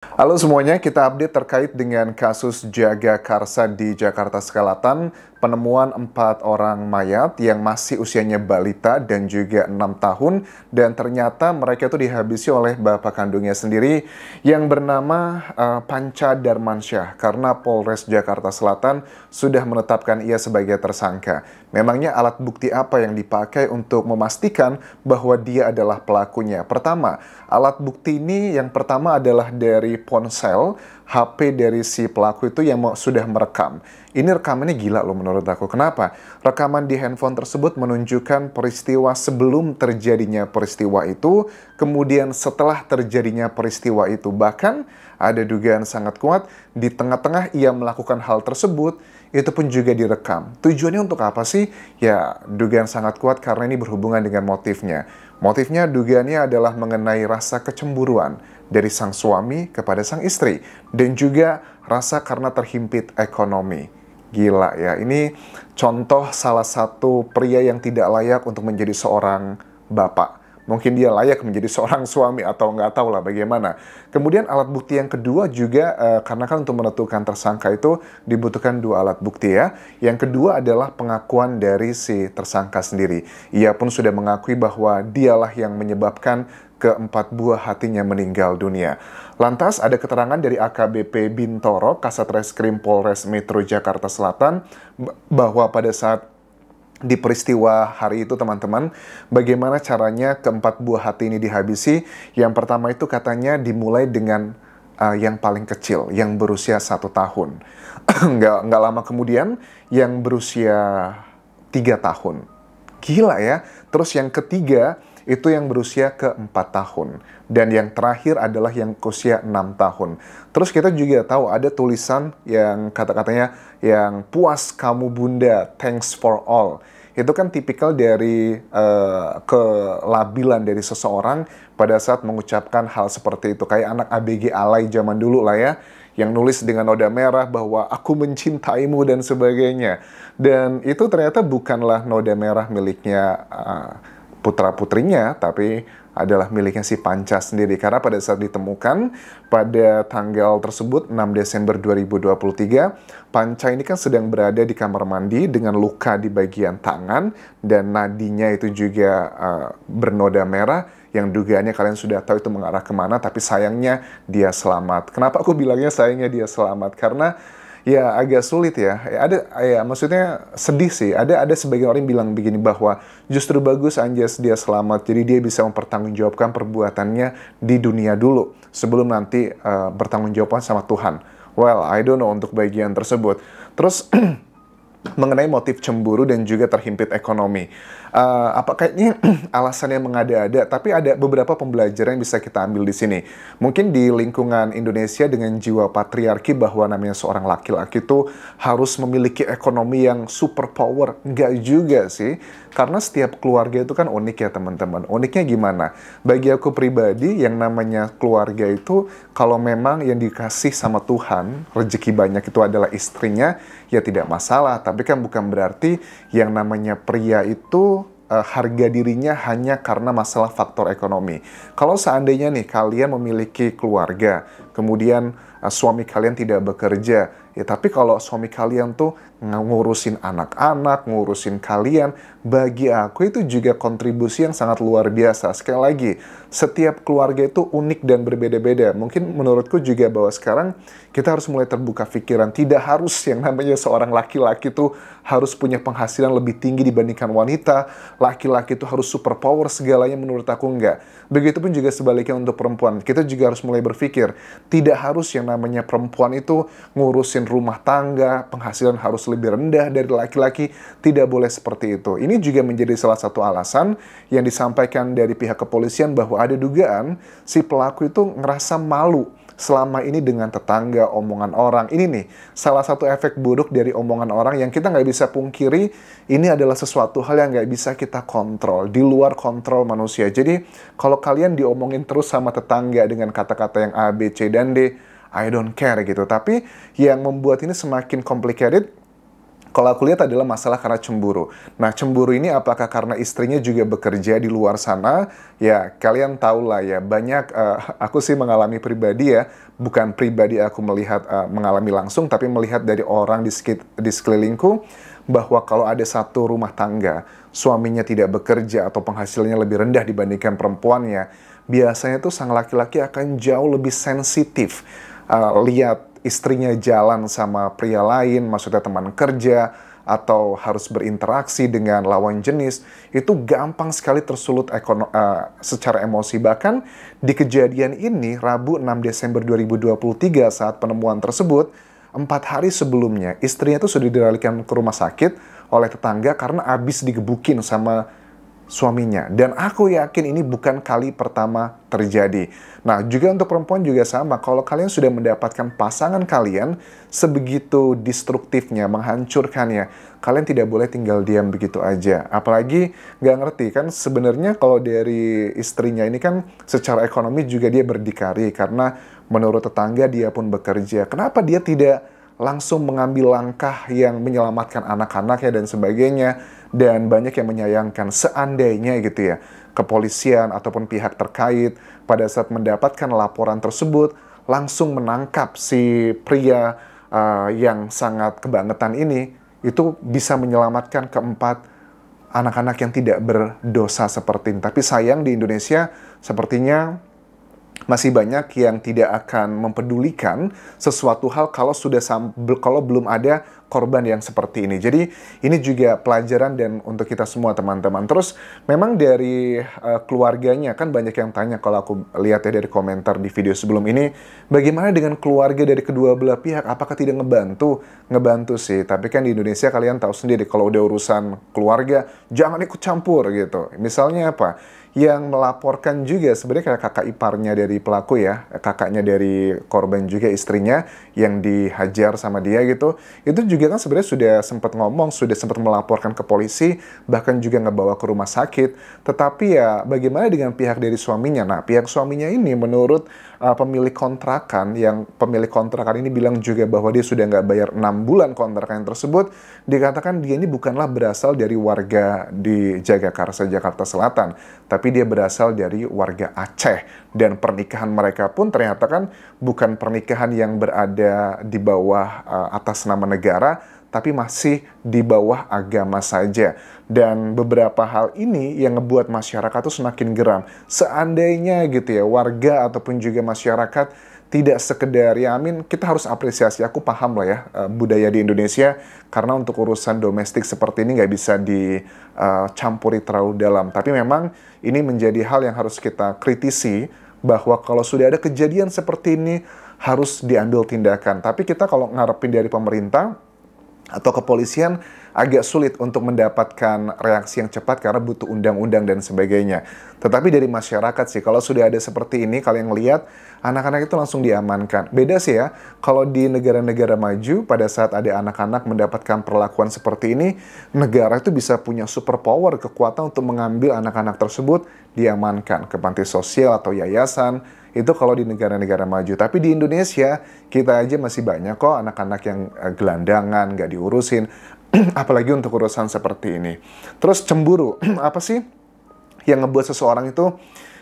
Halo semuanya, kita update terkait dengan kasus Jagakarsa di Jakarta Selatan, penemuan 4 orang mayat yang masih usianya balita dan juga 6 tahun, dan ternyata mereka itu dihabisi oleh bapak kandungnya sendiri yang bernama Panca Darmansyah karena Polres Jakarta Selatan sudah menetapkan ia sebagai tersangka. Memangnya alat bukti apa yang dipakai untuk memastikan bahwa dia adalah pelakunya? Pertama, alat bukti ini yang pertama adalah dari ponsel HP dari si pelaku itu yang sudah merekam. Ini rekamannya gila loh menurut aku. Kenapa? Rekaman di handphone tersebut menunjukkan peristiwa sebelum terjadinya peristiwa itu, kemudian setelah terjadinya peristiwa itu. Bahkan ada dugaan sangat kuat di tengah-tengah ia melakukan hal tersebut, itu pun juga direkam. Tujuannya untuk apa sih? Ya, dugaan sangat kuat karena ini berhubungan dengan motifnya. Motifnya dugaannya adalah mengenai rasa kecemburuan dari sang suami kepada sang istri. Dan juga rasa karena terhimpit ekonomi. Gila ya, ini contoh salah satu pria yang tidak layak untuk menjadi seorang bapak. Mungkin dia layak menjadi seorang suami atau nggak tahu lah bagaimana. Kemudian alat bukti yang kedua juga, karena kan untuk menentukan tersangka itu dibutuhkan 2 alat bukti ya. Yang kedua adalah pengakuan dari si tersangka sendiri. Ia pun sudah mengakui bahwa dialah yang menyebabkan ke-4 buah hatinya meninggal dunia. Lantas ada keterangan dari AKBP Bintoro, Kasat Reskrim Polres Metro Jakarta Selatan, bahwa pada saat di peristiwa hari itu teman-teman, bagaimana caranya ke-4 buah hati ini dihabisi. Yang pertama itu katanya dimulai dengan yang paling kecil, yang berusia 1 tahun. nggak lama kemudian, yang berusia 3 tahun. Gila ya. Terus yang ketiga, itu yang berusia ke-4 tahun. Dan yang terakhir adalah yang usia 6 tahun. Terus kita juga tahu ada tulisan yang kata-katanya yang puas kamu bunda, thanks for all. Itu kan tipikal dari kelabilan dari seseorang pada saat mengucapkan hal seperti itu. Kayak anak ABG alay zaman dulu lah ya, yang nulis dengan noda merah bahwa aku mencintaimu dan sebagainya. Dan itu ternyata bukanlah noda merah miliknya putra-putrinya, tapi adalah miliknya si Panca sendiri. Karena pada saat ditemukan pada tanggal tersebut 6 Desember 2023, Panca ini kan sedang berada di kamar mandi dengan luka di bagian tangan dan nadinya itu juga bernoda merah yang dugaannya kalian sudah tahu itu mengarah kemana, tapi sayangnya dia selamat. Kenapa aku bilangnya sayangnya dia selamat? Karena ya agak sulit ya. Maksudnya sedih sih. Ada sebagian orang yang bilang begini bahwa justru bagus Anjas dia selamat. Jadi dia bisa mempertanggungjawabkan perbuatannya di dunia dulu sebelum nanti bertanggungjawabkan sama Tuhan. Well, I don't know untuk bagian tersebut. Terus mengenai motif cemburu dan juga terhimpit ekonomi. Apakah ini alasan yang mengada-ada? Tapi ada beberapa pembelajaran yang bisa kita ambil di sini. Mungkin di lingkungan Indonesia dengan jiwa patriarki bahwa namanya seorang laki-laki itu harus memiliki ekonomi yang super power. Enggak juga sih. Karena setiap keluarga itu kan unik ya teman-teman. Uniknya gimana? Bagi aku pribadi yang namanya keluarga itu kalau memang yang dikasih sama Tuhan, rezeki banyak itu adalah istrinya, ya tidak masalah. Tapi kan bukan berarti yang namanya pria itu harga dirinya hanya karena masalah faktor ekonomi. Kalau seandainya nih kalian memiliki keluarga, kemudian suami kalian tidak bekerja, ya tapi kalau suami kalian tuh ngurusin anak-anak, ngurusin kalian, bagi aku itu juga kontribusi yang sangat luar biasa. Sekali lagi, setiap keluarga itu unik dan berbeda-beda. Mungkin menurutku juga bahwa sekarang kita harus mulai terbuka pikiran. Tidak harus yang namanya seorang laki-laki itu harus punya penghasilan lebih tinggi dibandingkan wanita. Laki-laki itu harus super power segalanya, menurut aku enggak. Begitupun juga sebaliknya untuk perempuan. Kita juga harus mulai berpikir, tidak harus yang namanya perempuan itu ngurusin rumah tangga, penghasilan harus lebih rendah dari laki-laki. Tidak boleh seperti itu. Ini juga menjadi salah satu alasan yang disampaikan dari pihak kepolisian bahwa ada dugaan si pelaku itu ngerasa malu selama ini dengan tetangga, omongan orang. Ini nih, salah satu efek buruk dari omongan orang yang kita nggak bisa pungkiri, ini adalah sesuatu hal yang nggak bisa kita kontrol, di luar kontrol manusia. Jadi, kalau kalian diomongin terus sama tetangga dengan kata-kata yang A, B, C, dan D, I don't care gitu. Tapi, yang membuat ini semakin complicated, Kalau aku lihat adalah masalah karena cemburu. Nah, cemburu ini apakah karena istrinya juga bekerja di luar sana? Ya, kalian tahu lah ya, banyak, aku sih mengalami pribadi ya, bukan pribadi aku melihat, mengalami langsung, tapi melihat dari orang di sekelilingku, bahwa kalau ada satu rumah tangga, suaminya tidak bekerja atau penghasilannya lebih rendah dibandingkan perempuannya, biasanya tuh sang laki-laki akan jauh lebih sensitif, lihat istrinya jalan sama pria lain, maksudnya teman kerja, atau harus berinteraksi dengan lawan jenis, itu gampang sekali tersulut secara emosi. Bahkan di kejadian ini, Rabu 6 Desember 2023, saat penemuan tersebut, 4 hari sebelumnya, istrinya itu sudah dilarikan ke rumah sakit oleh tetangga karena habis digebukin sama suaminya. Dan aku yakin ini bukan kali pertama terjadi. Nah, juga untuk perempuan juga sama. Kalau kalian sudah mendapatkan pasangan kalian sebegitu destruktifnya, menghancurkannya, kalian tidak boleh tinggal diam begitu aja. Apalagi nggak ngerti kan, sebenarnya kalau dari istrinya ini kan secara ekonomi juga dia berdikari, karena menurut tetangga dia pun bekerja. Kenapa dia tidak langsung mengambil langkah yang menyelamatkan anak-anaknya dan sebagainya? Dan banyak yang menyayangkan seandainya gitu ya, kepolisian ataupun pihak terkait pada saat mendapatkan laporan tersebut langsung menangkap si pria yang sangat kebangetan ini, itu bisa menyelamatkan keempat anak-anak yang tidak berdosa seperti ini. Tapi sayang di Indonesia sepertinya masih banyak yang tidak akan mempedulikan sesuatu hal kalau belum ada korban yang seperti ini. Jadi ini juga pelajaran dan untuk kita semua teman-teman. Terus memang dari keluarganya kan banyak yang tanya, kalau aku lihat ya dari komentar di video sebelum ini, bagaimana dengan keluarga dari kedua belah pihak? Apakah tidak ngebantu? Ngebantu sih, tapi kan di Indonesia kalian tahu sendiri kalau udah urusan keluarga jangan ikut campur gitu. Misalnya apa? Yang melaporkan juga sebenarnya kayak kakak iparnya dari pelaku ya, kakaknya dari korban juga, istrinya yang dihajar sama dia gitu. Itu juga kan sebenarnya sudah sempat ngomong, sudah sempat melaporkan ke polisi, bahkan juga ngebawa ke rumah sakit. Tetapi ya bagaimana dengan pihak dari suaminya? Nah, pihak suaminya ini menurut pemilik kontrakan, yang pemilik kontrakan ini bilang juga bahwa dia sudah nggak bayar 6 bulan kontrakan tersebut, dikatakan dia ini bukanlah berasal dari warga di Jagakarsa, Jakarta Selatan, tapi dia berasal dari warga Aceh. Dan pernikahan mereka pun ternyata kan bukan pernikahan yang berada di bawah atas nama negara, tapi masih di bawah agama saja. Dan beberapa hal ini yang ngebuat masyarakat tuh semakin geram. Seandainya gitu ya, warga ataupun juga masyarakat tidak sekedar, ya amin, kita harus apresiasi. Aku paham lah ya, budaya di Indonesia, karena untuk urusan domestik seperti ini nggak bisa dicampuri terlalu dalam. Tapi memang ini menjadi hal yang harus kita kritisi, bahwa kalau sudah ada kejadian seperti ini, harus diambil tindakan. Tapi kita kalau ngarepin dari pemerintah atau kepolisian, agak sulit untuk mendapatkan reaksi yang cepat karena butuh undang-undang dan sebagainya. Tetapi dari masyarakat sih, kalau sudah ada seperti ini, kalian lihat anak-anak itu langsung diamankan. Beda sih ya, kalau di negara-negara maju, pada saat ada anak-anak mendapatkan perlakuan seperti ini, negara itu bisa punya superpower, kekuatan untuk mengambil anak-anak tersebut, diamankan ke panti sosial atau yayasan. Itu kalau di negara-negara maju. Tapi di Indonesia, kita aja masih banyak kok anak-anak yang gelandangan, nggak diurusin. Apalagi untuk urusan seperti ini. Terus cemburu, apa sih yang ngebuat seseorang itu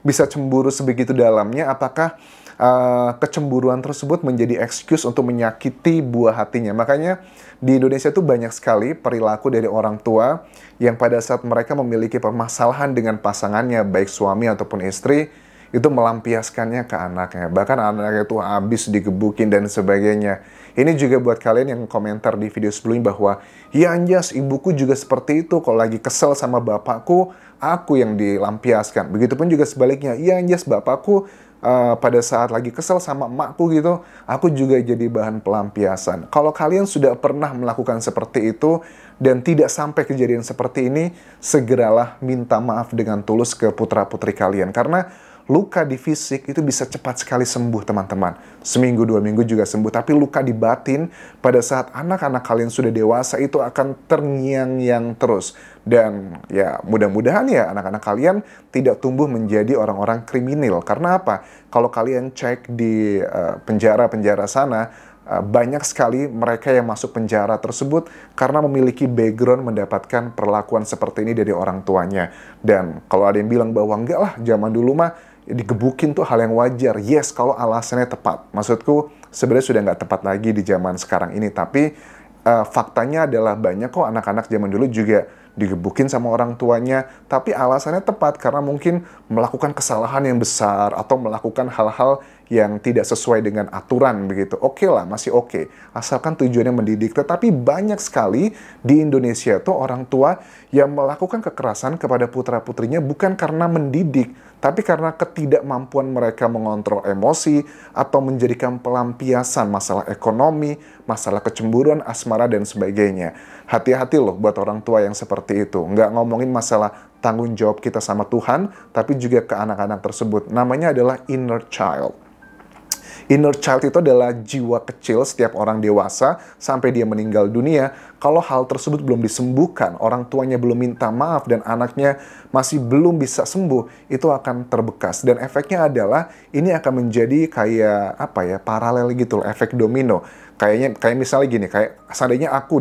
bisa cemburu sebegitu dalamnya? Apakah kecemburuan tersebut menjadi excuse untuk menyakiti buah hatinya? Makanya di Indonesia tuh banyak sekali perilaku dari orang tua yang pada saat mereka memiliki permasalahan dengan pasangannya, baik suami ataupun istri, itu melampiaskannya ke anaknya. Bahkan anaknya itu habis digebukin dan sebagainya. Ini juga buat kalian yang komentar di video sebelumnya bahwa, ya Anjas, ibuku juga seperti itu. Kalau lagi kesel sama bapakku, aku yang dilampiaskan. Begitupun juga sebaliknya, ya Anjas, bapakku pada saat lagi kesel sama emakku gitu, aku juga jadi bahan pelampiasan. Kalau kalian sudah pernah melakukan seperti itu dan tidak sampai kejadian seperti ini, segeralah minta maaf dengan tulus ke putra-putri kalian. Karena luka di fisik itu bisa cepat sekali sembuh, teman-teman. Seminggu, 2 minggu juga sembuh. Tapi luka di batin, pada saat anak-anak kalian sudah dewasa, itu akan terngiang-ngiang terus. Dan ya mudah-mudahan ya anak-anak kalian tidak tumbuh menjadi orang-orang kriminal. Karena apa? Kalau kalian cek di penjara-penjara sana, banyak sekali mereka yang masuk penjara tersebut karena memiliki background mendapatkan perlakuan seperti ini dari orang tuanya. Dan kalau ada yang bilang bahwa enggak lah, zaman dulu mah digebukin tuh hal yang wajar. Yes, kalau alasannya tepat. Maksudku sebenarnya sudah nggak tepat lagi di zaman sekarang ini. Tapi faktanya adalah banyak kok anak-anak zaman dulu juga digebukin sama orang tuanya, tapi alasannya tepat karena mungkin melakukan kesalahan yang besar atau melakukan hal-hal yang tidak sesuai dengan aturan begitu. Oke lah, masih oke. Asalkan tujuannya mendidik. Tetapi banyak sekali di Indonesia tuh orang tua yang melakukan kekerasan kepada putra-putrinya bukan karena mendidik, tapi karena ketidakmampuan mereka mengontrol emosi atau menjadikan pelampiasan masalah ekonomi, masalah kecemburuan, asmara, dan sebagainya. Hati-hati loh buat orang tua yang seperti itu. Nggak ngomongin masalah tanggung jawab kita sama Tuhan, tapi juga ke anak-anak tersebut. Namanya adalah inner child. Inner child itu adalah jiwa kecil setiap orang dewasa sampai dia meninggal dunia. Kalau hal tersebut belum disembuhkan, orang tuanya belum minta maaf dan anaknya masih belum bisa sembuh, itu akan terbekas. Dan efeknya adalah ini akan menjadi kayak paralel gitu loh, efek domino. Kayak misalnya gini, kayak seandainya aku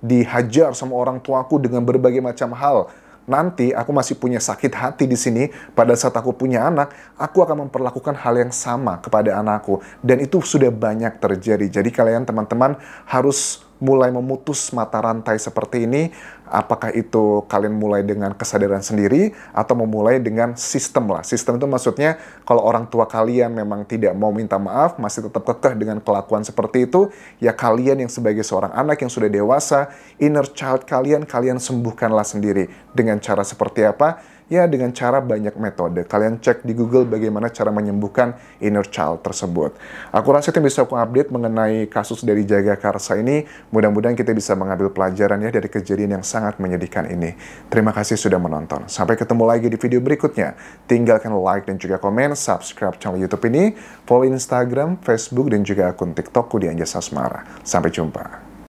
dihajar sama orang tuaku dengan berbagai macam hal. Nanti aku masih punya sakit hati di sini, pada saat aku punya anak, aku akan memperlakukan hal yang sama kepada anakku. Dan itu sudah banyak terjadi. Jadi kalian teman-teman harus mulai memutus mata rantai seperti ini. Apakah itu kalian mulai dengan kesadaran sendiri atau memulai dengan sistem lah. Sistem itu maksudnya kalau orang tua kalian memang tidak mau minta maaf, masih tetap kekeh dengan kelakuan seperti itu, ya kalian yang sebagai seorang anak yang sudah dewasa, inner child kalian sembuhkanlah sendiri. Dengan cara seperti apa? Ya dengan cara banyak metode. Kalian cek di Google bagaimana cara menyembuhkan inner child tersebut. Aku rasa itu yang bisa aku update mengenai kasus dari Jagakarsa ini. Mudah-mudahan kita bisa mengambil pelajaran ya dari kejadian yang sangat menyedihkan ini. Terima kasih sudah menonton. Sampai ketemu lagi di video berikutnya. Tinggalkan like dan juga komen, subscribe channel YouTube ini, follow Instagram, Facebook, dan juga akun TikTokku di Anjas Asmara. Sampai jumpa.